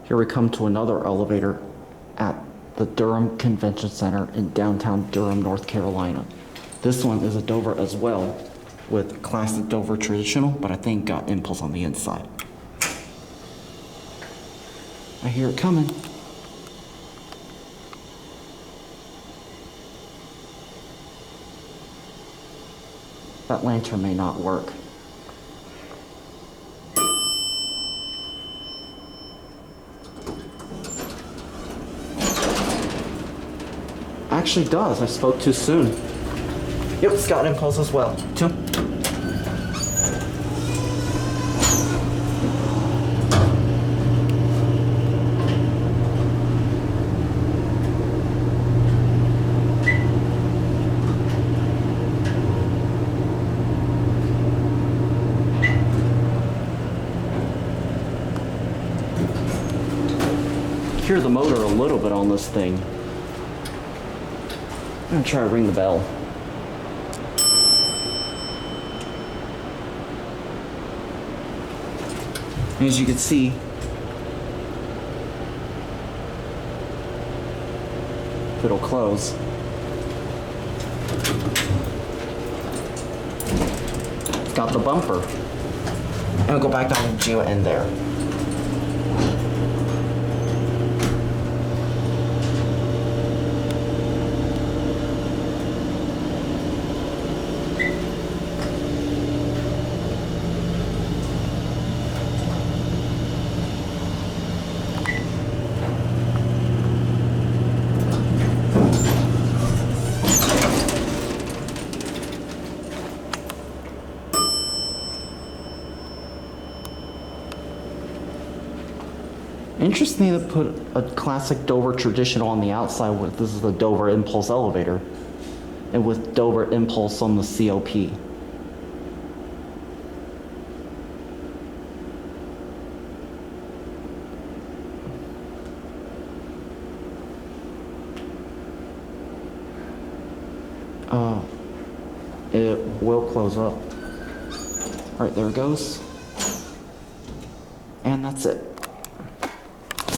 Here we come to another elevator at the Durham Convention Center in downtown Durham, North Carolina. This one is a Dover as well, with classic Dover traditional, but I think got impulse on the inside. I hear it coming. That lantern may not work. Actually does. I spoke too soon. Yep, it's got impulse as well. Two. Hear the motor a little bit on this thing. I'm gonna try to ring the bell. As you can see, if it'll close. It's got the bumper. And I'll go back down to Geo end there. Interesting to put a classic Dover traditional on the outside with this is the Dover Impulse elevator and with Dover Impulse on the COP. It will close up. All right, there it goes. And that's it.